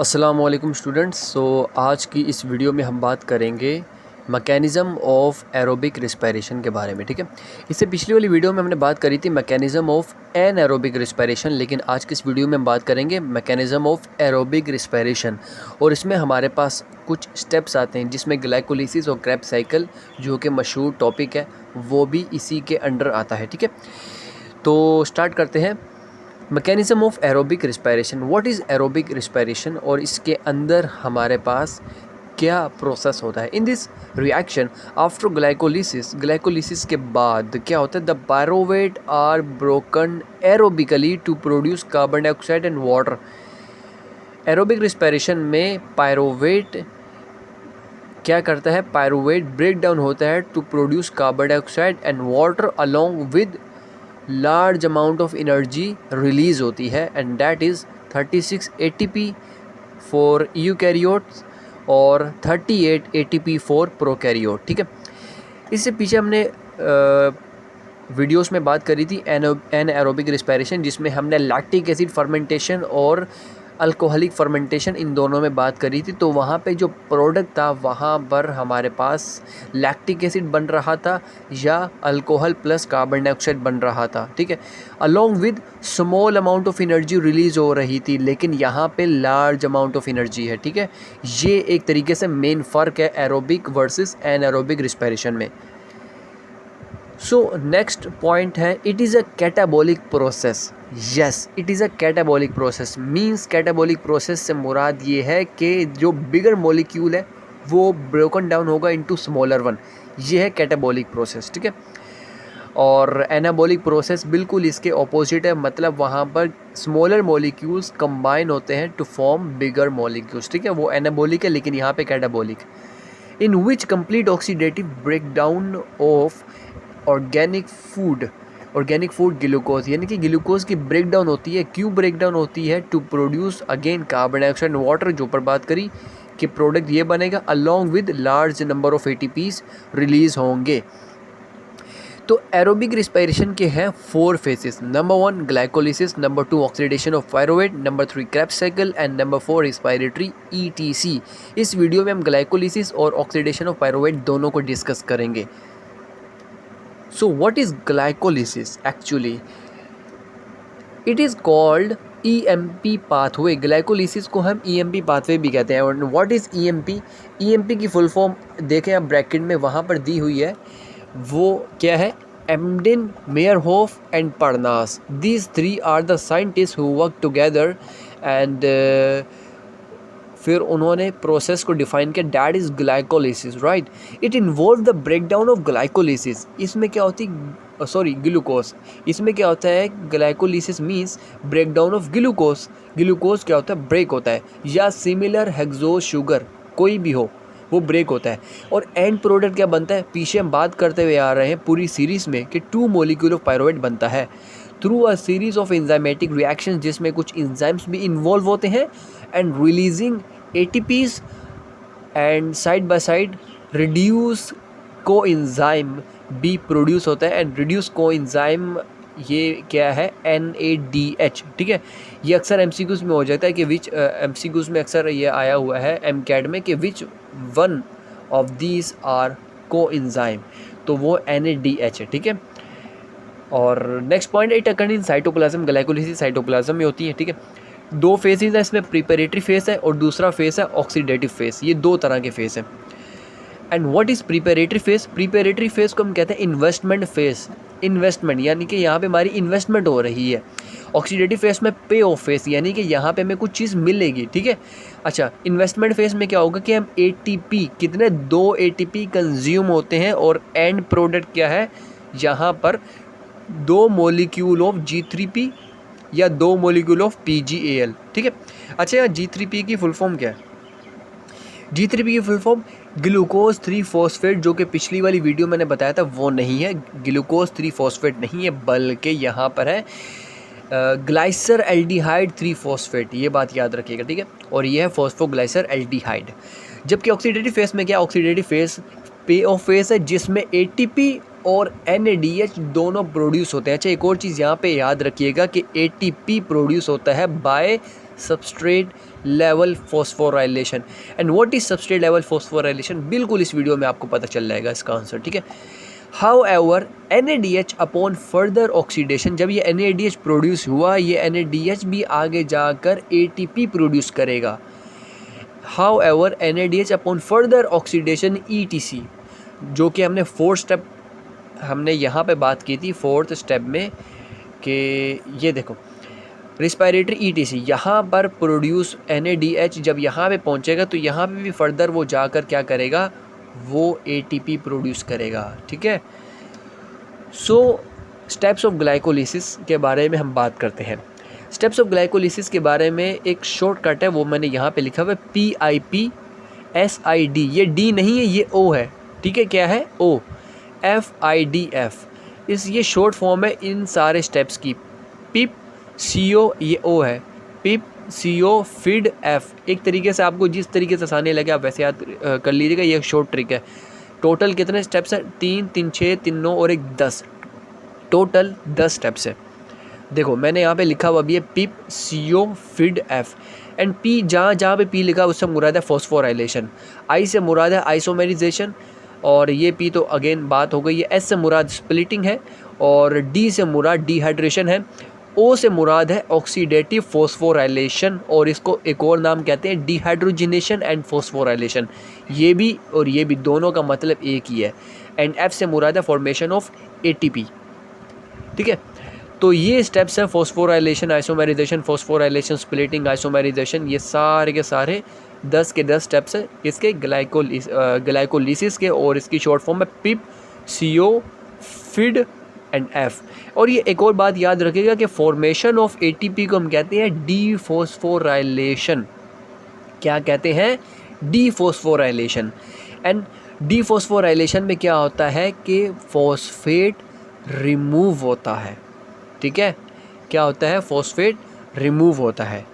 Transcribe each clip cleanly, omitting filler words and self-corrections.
अस्सलाम वालेकुम स्टूडेंट्स। आज की इस वीडियो में हम बात करेंगे मैकेनिज़्म ऑफ एरोबिक रिस्पायरेशन के बारे में। ठीक है, इससे पिछली वाली वीडियो में हमने बात करी थी मैकेनिज़्म ऑफ एनएरोबिक रिस्पायरेशन, लेकिन आज की इस वीडियो में हम बात करेंगे मैकेनिज़्म ऑफ एरोबिक रिस्पायरेशन। और इसमें हमारे पास कुछ स्टेप्स आते हैं जिसमें ग्लाइकोलिसिस और क्रेब्स साइकिल जो कि मशहूर टॉपिक है वो भी इसी के अंडर आता है। ठीक है, तो स्टार्ट करते हैं। Mechanism of aerobic respiration, what is aerobic respiration और इसके अंदर हमारे पास क्या प्रोसेस होता है। In this reaction after glycolysis के बाद क्या होता है, the pyruvate are broken aerobically to produce carbon dioxide and water. Aerobic respiration में पायरोवेट क्या करता है, पायरोवेट ब्रेक डाउन होता है to produce carbon dioxide and water along with large amount of energy release होती है and that is 36 ATP for eukaryotes और 38 ATP for prokaryote. ठीक है, इससे पीछे हमने वीडियोस में बात करी थी एनएरोबिक रिस्पायरेशन, जिसमें हमने लैक्टिक एसिड फर्मेंटेशन और अल्कोहलिक फर्मेंटेशन इन दोनों में बात करी थी। तो वहाँ पे जो प्रोडक्ट था वहाँ पर हमारे पास लैक्टिक एसिड बन रहा था या अल्कोहल प्लस कार्बन डाइऑक्साइड बन रहा था। ठीक है, along with small amount of energy release हो रही थी, लेकिन यहाँ पे लार्ज अमाउंट ऑफ एनर्जी है। ठीक है, ये एक तरीके से मेन फ़र्क है एरोबिक वर्सेस एनएरोबिक रिस्पायरेशन में। सो नेक्स्ट पॉइंट है, it is a catabolic process. Yes, it is a catabolic process. Means catabolic process से मुराद ये है कि जो बिगर मॉलिक्यूल है वो ब्रोकन डाउन होगा इनटू स्मॉलर वन, ये है कैटाबॉलिक प्रोसेस। ठीक है, और एनाबॉलिक प्रोसेस बिल्कुल इसके ऑपोजिट है, मतलब वहाँ पर स्मॉलर मॉलिक्यूल्स कंबाइन होते हैं टू फॉर्म बिगर मॉलिक्यूल्स। ठीक है, वो एनाबॉलिक है, लेकिन यहाँ पे catabolic. In which complete oxidative break down of organic food glucose, यानी कि ग्लूकोज की ब्रेक डाउन होती है। क्यों ब्रेक डाउन होती है? To produce again carbon dioxide water, जो पर बात करी कि प्रोडक्ट ये बनेगा along with large number of ATPs release होंगे। तो एरोबिक रिस्पायरेशन के हैं 4 phases. Number 1 glycolysis, number 2 oxidation of pyruvate, number 3 Krebs cycle and number 4 respiratory ETC। इस वीडियो में हम ग्लाइकोलिसिस और ऑक्सीडेशन ऑफ पायरोवेट दोनों को डिस्कस करेंगे। So what is glycolysis actually? It is called EMP pathway. Glycolysis को हम EMP pathway भी कहते हैं। और what is EMP? EMP की फुल फॉर्म देखें आप ब्रैकेट में वहाँ पर दी हुई है, वो क्या है? एमडिन, मेयरहोफ and पर्नास। These 3 are the scientists who work together and फिर उन्होंने प्रोसेस को डिफाइन किया, that is glycolysis, right. It involve the break down of glycolysis. इसमें क्या होती, ग्लूकोज। इसमें क्या होता है, glycolysis means break down of glucose. Glucose क्या होता है, ब्रेक होता है, या सिमिलर हेक्सोज शुगर कोई भी हो वो ब्रेक होता है। और एंड प्रोडक्ट क्या बनता है, पीछे हम बात करते हुए आ रहे हैं पूरी सीरीज़ में कि 2 मॉलिक्यूल ऑफ पायरोवेट बनता है through a series of enzymatic reaction, जिसमें कुछ एंजाइम्स भी इन्वॉल्व होते हैं and releasing ATPs and side by side reduce को एंजाइम भी प्रोड्यूस होता है। एंड रिड्यूस को एंजाइम ये क्या है, NADH। ठीक है, ये अक्सर MCQs में हो जाता है कि विच MCQs में अक्सर ये आया हुआ है MCAT में कि which one of these are coenzyme, तो वो NADH है। ठीक है, और next point, it occur in cytoplasm. Glycolysis cytoplasm में होती है। ठीक है, 2 फेजेस है इसमें, प्रिपरेटरी फेज है और दूसरा फेज है ऑक्सीडेटिव फेज। ये 2 तरह के फेज हैं। And what is preparatory phase? Preparatory phase को हम कहते हैं इन्वेस्टमेंट फेज। इन्वेस्टमेंट यानी कि यहाँ पे हमारी इन्वेस्टमेंट हो रही है। ऑक्सीडेटिव फेज में पे ऑफ फेज, यानी कि यहाँ पे हमें कुछ चीज़ मिलेगी। ठीक है, अच्छा, इन्वेस्टमेंट फेज में क्या होगा कि हम ATP कितने 2 ATP कंज्यूम होते हैं और एंड प्रोडक्ट क्या है, यहाँ पर 2 मॉलिक्यूल ऑफ G3P या 2 मॉलिक्यूल ऑफ PgAl। ठीक है, अच्छा, यहाँ G3P की फुल फॉर्म क्या है? G3P की फुल फॉर्म ग्लूकोज 3 फॉस्फेट, जो कि पिछली वाली वीडियो मैंने बताया था वो नहीं है, ग्लूकोज 3 फॉस्फेट नहीं है, बल्कि यहाँ पर है ग्लाइसर एल्डिहाइड 3 फॉस्फेट। ये बात याद रखिएगा। ठीक है, और ये है फॉस्फोग्लाइसर एल्डिहाइड। जबकि ऑक्सीडेटिव फेस में क्या, ऑक्सीडेटिव फेस पे ऑफ फेस है जिसमें ATP और NADH दोनों प्रोड्यूस होते हैं। अच्छा, एक और चीज़ यहाँ पे याद रखिएगा कि ATP प्रोड्यूस होता है bye substrate level phosphorylation. And what is substrate level phosphorylation, बिल्कुल इस वीडियो में आपको पता चल जाएगा इसका आंसर, ठीक है। However NADH upon further oxidation, जब ये NADH प्रोड्यूस हुआ, ये NADH भी आगे जाकर ATP प्रोड्यूस करेगा। However NADH upon further oxidation ETC, जो कि हमने फोर्थ स्टेप हमने यहाँ पे बात की थी, फोर्थ स्टेप में, कि ये देखो रिस्पायरेटरी ETC, यहाँ पर प्रोड्यूस NADH जब यहाँ पे पहुँचेगा तो यहाँ पे भी फर्दर वो जाकर क्या करेगा, वो ATP प्रोड्यूस करेगा, ठीक है। सो स्टेप्स ऑफ ग्लाइकोलिसिस के बारे में हम बात करते हैं। स्टेप्स ऑफ ग्लाइकोलिसिस के बारे में एक शॉर्टकट है, वो मैंने यहाँ पे लिखा हुआ है PIPSID। ये D नहीं है, ये O है, ठीक है। क्या है? O, FIDF, ये शॉर्ट फॉर्म है इन सारे स्टेप्स की। पिप CO, ये O है, पिप CO फिड F। एक तरीके से आपको जिस तरीके से आसानी लगे आप वैसे याद कर लीजिएगा, ये शॉर्ट ट्रिक है। टोटल कितने स्टेप्स हैं? 3, 3, 6, 3, 9 और 1, 10, टोटल 10 स्टेप्स है। देखो मैंने यहाँ पे लिखा हुआ भी है पिप CO फिड F। एंड P, जहाँ पे P लिखा उससे मुराद है फॉस्फोराइलेशन, I से मुराद है आइसोमेराइजेशन, और ये P तो अगेन बात हो गई है। S से मुराद स्प्लिटिंग है, और D से मुराद डिहाइड्रेशन है। O से मुराद है ऑक्सीडेटिव फॉस्फोराइलेशन, और इसको एक और नाम कहते हैं डिहाइड्रोजिनेशन एंड फॉस्फोराइलेशन। ये भी और ये भी दोनों का मतलब एक ही है। एंड F से मुराद है फॉर्मेशन ऑफ ATP, ठीक है। तो ये स्टेप्स हैं, phosphorylation, isomerisation, phosphorylation, splitting, isomerisation, ये सारे के सारे 10 के 10 स्टेप्स हैं इसके ग्लाइकोलिसिस के, और इसकी शॉर्ट फॉर्म है पिप CO फिड एंड F। और ये एक और बात याद रखिएगा कि फॉर्मेशन ऑफ ATP को हम कहते हैं डीफॉस्फोराइलेशन। क्या कहते हैं? डीफॉस्फोराइलेशन। एंड डीफॉस्फोराइलेशन में क्या होता है कि फॉस्फेट रिमूव होता है, ठीक है। क्या होता है? फॉस्फेट रिमूव होता है।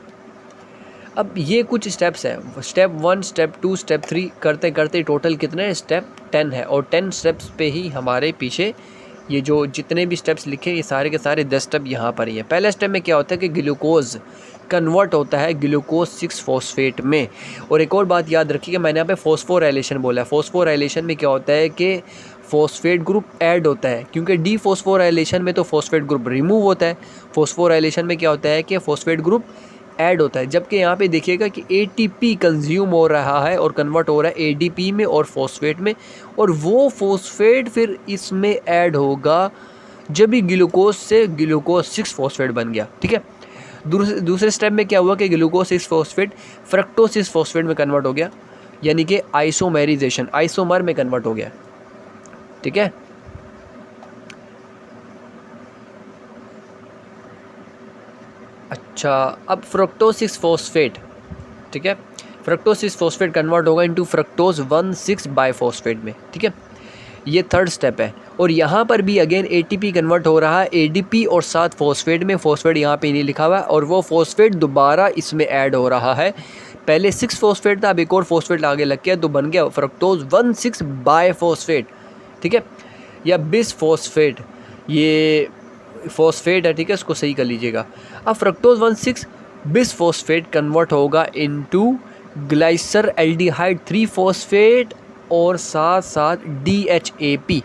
अब ये कुछ स्टेप्स हैं, स्टेप 1, स्टेप 2, स्टेप 3 करते करते टोटल कितने स्टेप? 10 है, और 10 स्टेप्स पे ही हमारे पीछे ये जो जितने भी स्टेप्स लिखे ये सारे के सारे 10 स्टेप यहाँ पर ही है। पहले स्टेप में क्या होता है कि ग्लूकोज कन्वर्ट होता है ग्लूकोज 6 फॉस्फेट में। और एक और बात याद रखिए कि मैंने यहाँ पे फॉस्फोराइलेशन बोला है। फॉस्फोराइलेशन में क्या होता है कि फॉस्फेट ग्रुप ऐड होता है, क्योंकि डीफॉस्फोराइलेशन में तो फॉस्फेट ग्रुप रिमूव होता है, फॉस्फोराइलेशन में क्या होता है कि फॉस्फेट ग्रुप ऐड होता है। जबकि यहाँ पे देखिएगा कि ATP कंज्यूम हो रहा है और कन्वर्ट हो रहा है ADP में और फॉस्फेट में, और वो फॉस्फेट फिर इसमें ऐड होगा जब भी ग्लूकोज से ग्लूकोज 6 फॉस्फेट बन गया, ठीक है। दूसरे स्टेप में क्या हुआ कि ग्लूकोज 6 फॉस्फेट फ्रक्टोज 6 फॉस्फेट में कन्वर्ट हो गया, यानी कि आइसोमेराइजेशन, आइसोमर में कन्वर्ट हो गया, ठीक है। अच्छा, अब फ्रक्टोज 6 फॉस्फेट, ठीक है, फ्रक्टोज 6 फॉस्फेट कन्वर्ट होगा इनटू फ्रक्टोज 1,6 बाइफॉस्फेट में, ठीक है। ये थर्ड स्टेप है। और यहाँ पर भी अगेन ATP कन्वर्ट हो रहा है ADP और साथ फॉस्फेट में, फॉस्फेट यहाँ पे नहीं लिखा हुआ है, और वो फॉस्फेट दोबारा इसमें ऐड हो रहा है। पहले 6 फॉस्फेट था, अब एक और फॉस्फेट आगे लग गया तो बन गया फ्रक्टोज 1,6 बाइफॉस्फेट, ठीक है, या बिस फॉस्फेट, ये फॉस्फेट है, ठीक है, इसको सही कर लीजिएगा। अब फ्रक्टोज 1,6 बिस फॉस्फेट कन्वर्ट होगा इनटू ग्लाइसर एल्डिहाइड 3 फॉस्फेट और साथ साथ DHAP।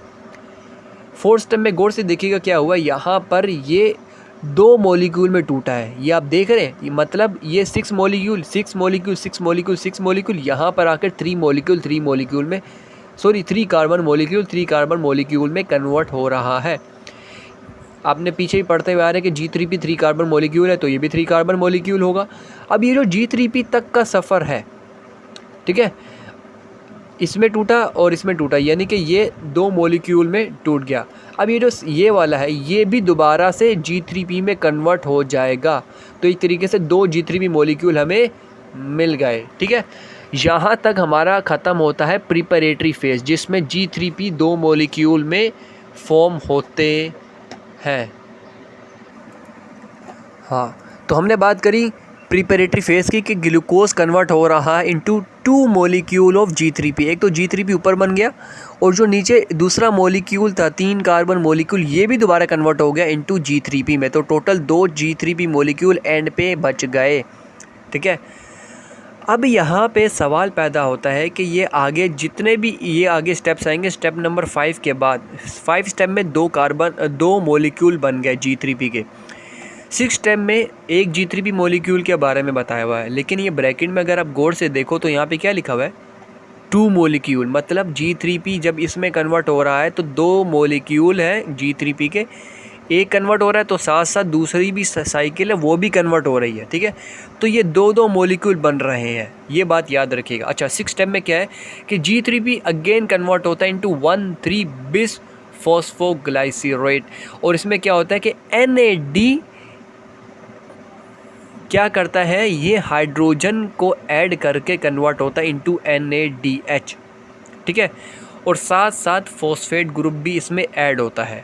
फोर्थ स्टेप में गौर से देखिएगा क्या हुआ, यहाँ पर ये 2 मॉलिक्यूल में टूटा है, ये आप देख रहे हैं, मतलब ये 6 मॉलिक्यूल 6 मॉलिक्यूल 6 मॉलिक्यूल 6 मॉलिक्यूल, यहाँ पर आकर 3 मॉलिक्यूल 3 मॉलिक्यूल में, sorry 3 carbon molecule 3 carbon molecule में कन्वर्ट हो रहा है। आपने पीछे ही पढ़ते हुए आ रहे हैं कि G3P 3 कार्बन मॉलिक्यूल है, तो ये भी 3 कार्बन मॉलिक्यूल होगा। अब ये जो G3P तक का सफ़र है, ठीक है, इसमें टूटा और इसमें टूटा, यानी कि ये 2 मॉलिक्यूल में टूट गया। अब ये जो ये वाला है ये भी दोबारा से G3P में कन्वर्ट हो जाएगा, तो एक तरीके से 2 G3P मॉलिक्यूल हमें मिल गए, ठीक है। यहाँ तक हमारा ख़त्म होता है प्रिपरेटरी फेज़, जिसमें G3P 2 मॉलिक्यूल में फॉर्म होते हैं। हाँ, तो हमने बात करी प्रिपरेटरी फेज़ की कि ग्लूकोज कन्वर्ट हो रहा है इनटू 2 मॉलिक्यूल ऑफ G3P। एक तो G3P ऊपर बन गया, और जो नीचे दूसरा मॉलिक्यूल था 3 कार्बन मॉलिक्यूल, ये भी दोबारा कन्वर्ट हो गया इनटू G3P में, तो टोटल 2 G3P मॉलिक्यूल एंड पे बच गए, ठीक है। अब यहाँ पे सवाल पैदा होता है कि ये आगे जितने भी ये आगे स्टेप्स आएंगे, स्टेप नंबर 5 के बाद 5 स्टेप में 2 मॉलिक्यूल बन गए G3P के। 6 स्टेप में एक G3P मॉलिक्यूल के बारे में बताया हुआ है, लेकिन ये ब्रैकेट में अगर आप गौर से देखो तो यहाँ पे क्या लिखा हुआ है 2 मॉलिक्यूल, मतलब G3P जब इसमें कन्वर्ट हो रहा है तो 2 मॉलिक्यूल है G3P के, एक कन्वर्ट हो रहा है तो साथ साथ दूसरी भी साइकिल है वो भी कन्वर्ट हो रही है, ठीक है। तो ये 2 मॉलिक्यूल बन रहे हैं, ये बात याद रखिएगा। अच्छा, 6 स्टेप में क्या है कि G3P अगेन कन्वर्ट होता है इनटू 1,3 बिस फॉस्फोग्लाइसरेट, और इसमें क्या होता है कि NAD क्या करता है, ये हाइड्रोजन को ऐड करके कन्वर्ट होता है इनटू NADH, ठीक है। और साथ साथ फॉस्फेट ग्रुप भी इसमें ऐड होता है।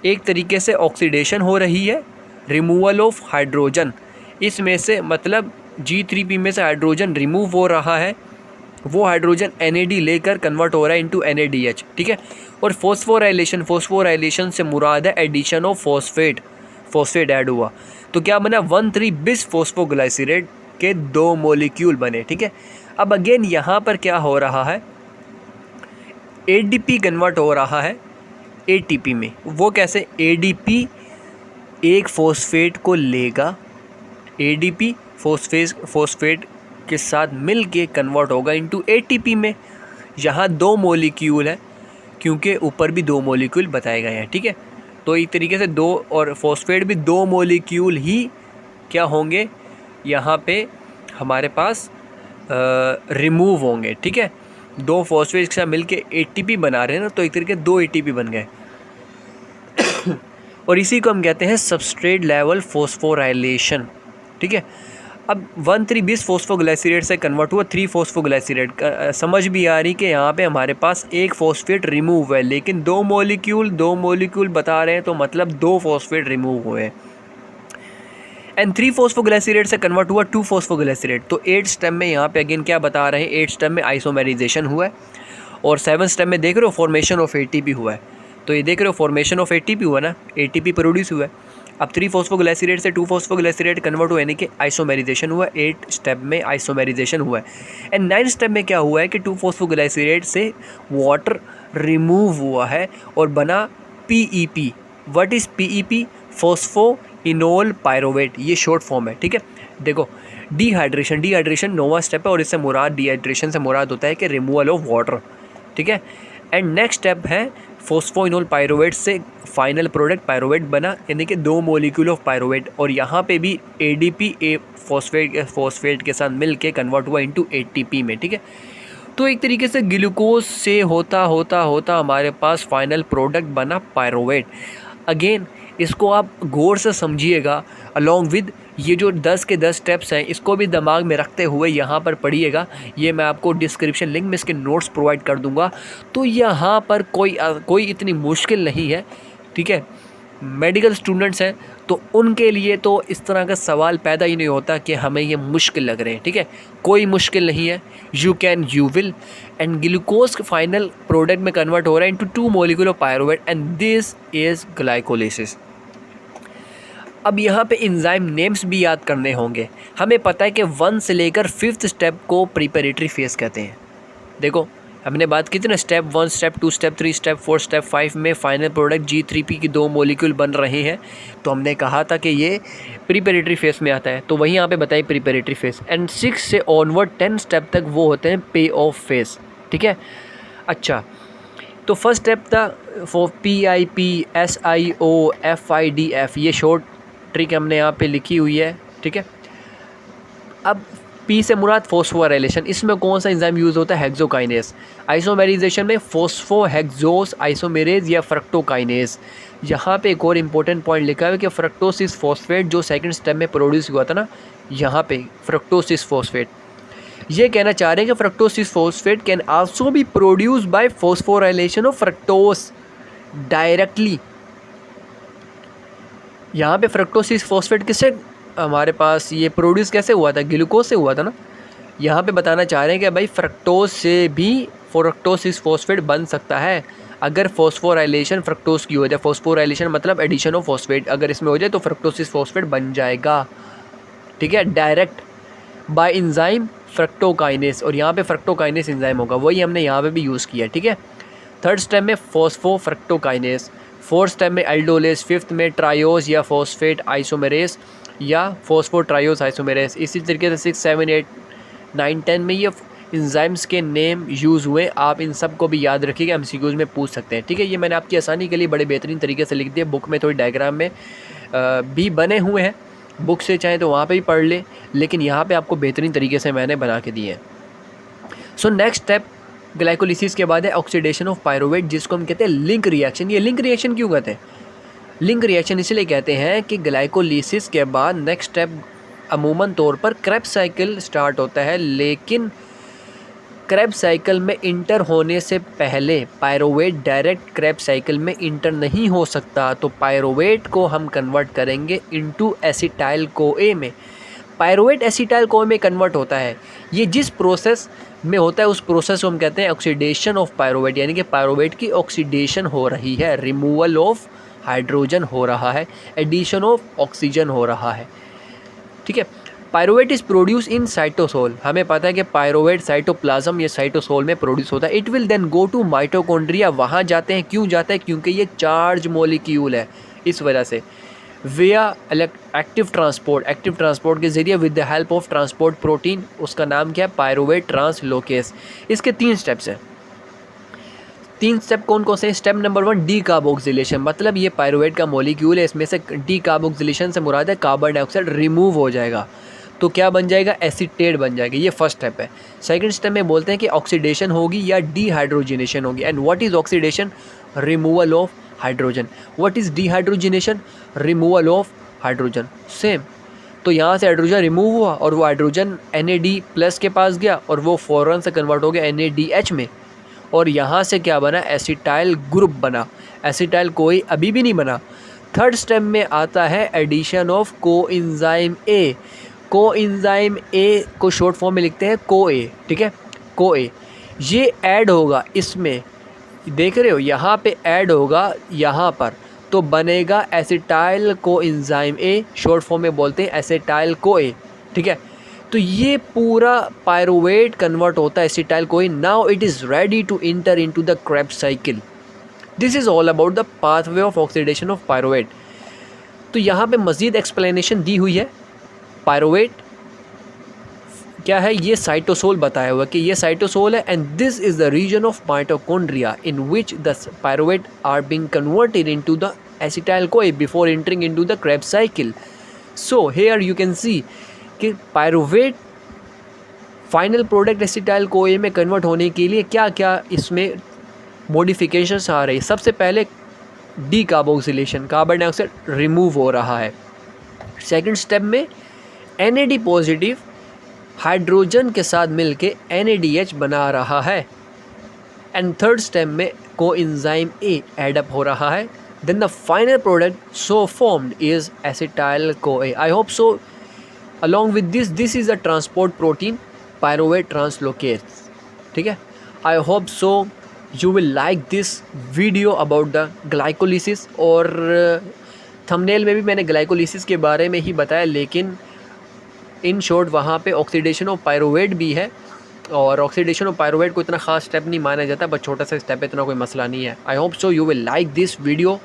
एक तरीके से ऑक्सीडेशन हो रही है, रिमूवल ऑफ हाइड्रोजन इसमें से, मतलब G3P में से हाइड्रोजन रिमूव हो रहा है, वो हाइड्रोजन NAD लेकर कन्वर्ट हो रहा है इनटू NADH, ठीक है। और फॉस्फोराइलेशन से मुराद है एडिशन ऑफ फॉस्फेट ऐड हुआ, तो क्या बना 1,3 बिस फॉस्फोग्लाइसरेट के 2 मॉलिक्यूल बने, ठीक है। अब अगेन यहाँ पर क्या हो रहा है, ADP कन्वर्ट हो रहा है ATP में। वो कैसे, ADP एक फॉस्फेट को लेगा, ADP फॉस्फेट के साथ मिल के कन्वर्ट होगा इनटू ATP में। यहाँ 2 मॉलिक्यूल है क्योंकि ऊपर भी 2 मॉलिक्यूल बताए गए हैं, ठीक है। तो एक तरीके से 2 और फॉस्फेट भी 2 मॉलिक्यूल ही क्या होंगे यहाँ पे हमारे पास रिमूव होंगे, ठीक है। 2 फॉस्फेट के साथ मिलके ATP बना रहे हैं ना, तो एक तरीके 2 ATP बन गए और इसी को हम कहते हैं सबस्ट्रेट लेवल फॉस्फोराइलेशन, ठीक है। अब 1,3 बिस फॉस्फोग्लाइसरेट से कन्वर्ट हुआ 3 फॉस्फोग्लाइसरेट, समझ भी आ रही कि यहाँ पे हमारे पास एक फॉस्फेट रिमूव है, लेकिन 2 मॉलिक्यूल बता रहे हैं, तो मतलब 2 फॉस्फेट रिमूव हुए। एंड 3 फॉस्फोग्लाइसरेट से कन्वर्ट हुआ 2 फॉस्फोग्लाइसरेट। तो 8 स्टेप में यहाँ पे अगेन क्या बता रहे हैं, 8 स्टेप में आइसोमेराइजेशन हुआ है, और 7 स्टेप में देख रहे हो फॉर्मेशन ऑफ ATP हुआ है। तो ये देख रहे हो फॉर्मेशन ऑफ ATP हुआ ना, ATP प्रोड्यूस हुआ है। अब 3 फॉस्फोग्लाइसरेट से 2 फॉस्फोग्लाइसरेट कन्वर्ट हुआ, यानी कि आइसोमेराइजेशन हुआ। 8 स्टेप में आइसोमेराइजेशन हुआ है। एंड 9 स्टेप में क्या हुआ है कि 2 फॉस्फोग्लाइसरेट से वाटर रिमूव हुआ है और बना PEP। What is PEP? Phosphoenol pyruvate, ये शॉर्ट फॉर्म है, ठीक है। देखो, डिहाइड्रेशन 9वां स्टेप है, और इससे मुराद डिहाइड्रेशन से मुराद होता है कि रिमूवल ऑफ वाटर, ठीक है। एंड नेक्स्ट स्टेप है फॉस्फोइनोल पायरोवेट से फाइनल प्रोडक्ट पायरोवेट बना, यानी कि 2 मॉलिक्यूल ऑफ पायरोवेट, और यहाँ पे भी ADP फॉस्फेट के साथ मिल के कन्वर्ट हुआ इनटू ATP में, ठीक है। तो एक तरीके से ग्लूकोज से होता हमारे पास फाइनल प्रोडक्ट बना पायरोवेट। अगेन इसको आप गौर से समझिएगा, अलॉन्ग विद ये जो 10 के 10 स्टेप्स हैं, इसको भी दिमाग में रखते हुए यहाँ पर पढ़िएगा। ये मैं आपको डिस्क्रिप्शन लिंक में इसके नोट्स प्रोवाइड कर दूँगा। तो यहाँ पर कोई इतनी मुश्किल नहीं है, ठीक है। मेडिकल स्टूडेंट्स हैं तो उनके लिए तो इस तरह का सवाल पैदा ही नहीं होता कि हमें ये मुश्किल लग रहे हैं, ठीक है। कोई मुश्किल नहीं है, you will. And glucose final product में कन्वर्ट हो रहा है into 2 molecule of pyruvate, and this is glycolysis. अब यहाँ पे एंजाइम नेम्स भी याद करने होंगे। हमें पता है कि 1 से लेकर 5th स्टेप को प्रिपरेटरी फेज कहते हैं। देखो, हमने बात की थी ना, step 1, step 2, step 3, step 4, step 5 में फाइनल प्रोडक्ट G3P की 2 मॉलिक्यूल बन रहे हैं, तो हमने कहा था कि ये प्रिपरेटरी फेज में आता है। तो वही यहाँ पे बताइए प्रिपरेटरी फेज। एंड 6 से ऑनवर्ड 10 स्टेप तक वो होते हैं पे ऑफ फेज, ठीक है। अच्छा, तो फर्स्ट स्टेप था PIP, SIO, FIDF, ये शॉर्ट ट्रिक हमने यहाँ पे लिखी हुई है, ठीक है। अब P से मुराद फॉस्फोराइलेशन, इसमें कौन सा एंजाइम यूज़ होता है? हेक्सोकाइनेज। आइसोमेराइजेशन में फॉस्फोहेक्सोस आइसोमेरेज या फ्रक्टोकाइनेज। यहाँ पे एक और इम्पोर्टेंट पॉइंट लिखा है कि फ्रक्टोसिस फॉस्फेट जो सेकंड स्टेप में प्रोड्यूस हुआ था ना, यहाँ पे फ्रक्टोसिस फॉस्फेट, ये कहना चाह रहे हैं कि fructose phosphate can also be produce by phosphorylation of fructose directly. यहाँ पे फ्रक्टोसिस फॉस्फेट किससे हमारे पास ये प्रोड्यूस कैसे हुआ था? ग्लूकोज से हुआ था ना। यहाँ पे बताना चाह रहे हैं कि भाई फ्रक्टोज से भी फ्रक्टोसिस फॉस्फेट बन सकता है अगर फॉस्फोराइलेशन फ्रक्टोज की हो जाए। फॉस्फोराइलेशन मतलब एडिशन ऑफ फॉस्फेट, अगर इसमें हो जाए तो फ्रक्टोसिस फॉस्फेट बन जाएगा, ठीक है, डायरेक्ट। बाय एंजाइम फ्रक्टोकाइनेस, और यहाँ पे फ्रक्टोकाइनेस एंजाइम होगा, वही हमने यहाँ पे भी यूज़ किया, ठीक है। थर्ड स्टेप में फॉस्फोफ्रक्टोकाइनेस, फोर्थ स्टेप में एल्डोलेस, फिफ्थ में ट्रायोज या फॉस्फेट आइसोमेरेस या फॉस्फोट्रायोज आइसोमेरेस। इसी तरीके से 6, 7, 8, 9, 10 में ये इंजाइम्स के नेम यूज़ हुए। आप इन सब को भी याद रखिएगा, एमसीक्यूज में पूछ सकते हैं, ठीक है। ये मैंने आपकी आसानी के लिए बड़े बेहतरीन तरीके से लिख दिया। बुक में थोड़ी डायग्राम में भी बने हुए हैं, बुक से चाहे तो वहाँ पे भी पढ़ ले, लेकिन यहाँ पे आपको बेहतरीन तरीके से मैंने बना के दिए हैं। सो नेक्स्ट स्टेप ग्लाइकोलिसिस के बाद है ऑक्सीडेशन ऑफ पायरुवेट, जिसको हम कहते हैं लिंक रिएक्शन। ये लिंक रिएक्शन क्यों कहते हैं? लिंक रिएक्शन इसलिए कहते हैं कि ग्लाइकोलिसिस के बाद नेक्स्ट स्टेप अमूमन तौर पर क्रेब्स साइकिल स्टार्ट होता है, लेकिन क्रेब्स साइकिल में इंटर होने से पहले पायरुवेट डायरेक्ट क्रेब्स साइकिल में इंटर नहीं हो सकता, तो पायरुवेट को हम कन्वर्ट करेंगे इनटू एसिटाइल कोए में। पायरुवेट एसिटाइल कोए में कन्वर्ट होता है। ये जिस प्रोसेस में होता है उस प्रोसेस को हम कहते हैं ऑक्सीडेशन ऑफ पायरुवेट, यानी कि पायरुवेट की ऑक्सीडेशन हो रही है, रिमूवल ऑफ हाइड्रोजन हो रहा है, एडिशन ऑफ ऑक्सीजन हो रहा है, ठीक है। Pyruvate is produce in cytosol. हमें पता है कि पायरुवेट साइटोप्लाज्म या साइटोसोल में प्रोड्यूस होता है। It will then go to mitochondria. वहाँ जाते हैं, क्यों जाते हैं? क्योंकि ये चार्ज मॉलिक्यूल है, इस वजह से। विया एक्टिव ट्रांसपोर्ट के ज़रिए with the help of transport protein, उसका नाम क्या है? Pyruvate translocase. इसके 3 स्टेप्स हैं। 3 स्टेप कौन कौन से? स्टेप नंबर 1 डी कार्बोक्सिलेशन, मतलब ये पायरुवेट का मॉलिक्यूल है, इसमें से डी कार्बोक्सिलेशन से मुराद है कार्बन डाइऑक्साइड रिमूव हो जाएगा, तो क्या बन जाएगा? एसीटेट बन जाएगा। ये फर्स्ट स्टेप है। सेकंड स्टेप में बोलते हैं कि ऑक्सीडेशन होगी या डिहाइड्रोजिनेशन होगी। And what is oxidation? Removal of hydrogen. What is dehydrogenation? Removal of hydrogen. Same. तो यहाँ से हाइड्रोजन रिमूव हुआ और वो हाइड्रोजन NAD+ के पास गया और वो फ़ौरन से कन्वर्ट हो गया NADH में, और यहाँ से क्या बना? एसिटाइल ग्रुप बना। एसिटाइल कोई अभी भी नहीं बना। थर्ड स्टेप में आता है addition of coenzyme A। Coenzyme A को शॉर्ट फॉर्म में लिखते हैं CoA, ठीक है, CoA। ये ऐड होगा इसमें, देख रहे हो यहाँ पे ऐड होगा यहाँ पर, तो बनेगा acetyl coenzyme A, short form में बोलते हैं एसिटाइल CoA, ठीक है। तो ये पूरा पायरुवेट कन्वर्ट होता है acetyl CoA. Now it is ready to enter into the Krebs cycle. This is all about the pathway of oxidation of pyruvate. तो यहाँ पे मज़ीद एक्सप्लेनेशन दी हुई है। पायरुवेट क्या है? ये साइटोसोल बताया हुआ कि ये साइटोसोल है, and this is the region of mitochondria in which the pyruvate are being converted into the acetyl CoA before entering into the Krebs cycle. So here you can see कि pyruvate final product acetyl CoA में convert होने के लिए क्या क्या इसमें modifications आ रही है। सबसे पहले decarboxylation, carbon dioxide remove हो रहा है। सेकंड स्टेप में NAD+ हाइड्रोजन के साथ मिलके NADH बना रहा है। एंड थर्ड स्टेप में कोएंजाइम A एड अप हो रहा है। Then the final product so formed is acetyl CoA. I hope so along with this is a transport protein pyruvate translocase, ठीक है। I hope so you will like this video about the glycolysis। और thumbnail में भी मैंने glycolysis के बारे में ही बताया, लेकिन इन शॉर्ट वहाँ पे ऑक्सीडेशन ऑफ पायरुवेट भी है, और ऑक्सीडेशन ऑफ पायरुवेट को इतना खास स्टेप नहीं माना जाता, बट छोटा सा स्टेप है, इतना कोई मसला नहीं है। आई hope so you will like this video.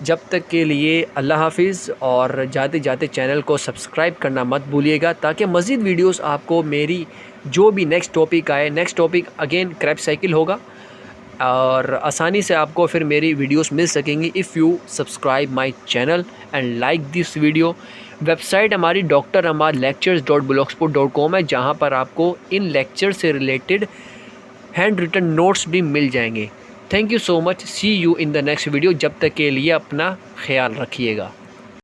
जब तक के लिए अल्लाह हाफिज़, और जाते जाते चैनल को सब्सक्राइब करना मत भूलिएगा, ताकि मज़ीद वीडियोस आपको मेरी जो भी नेक्स्ट टॉपिक आए, next topic again Krebs cycle होगा, और आसानी से आपको फिर मेरी वीडियोस मिल सकेंगी if you subscribe my channel and like this video. Website हमारी drlectures.blogspot.com है, जहाँ पर आपको इन लेक्चर से रिलेटेड हैंड रिटन नोट्स भी मिल जाएंगे। Thank you so much. See you in the next video. जब तक के लिए अपना ख्याल रखिएगा।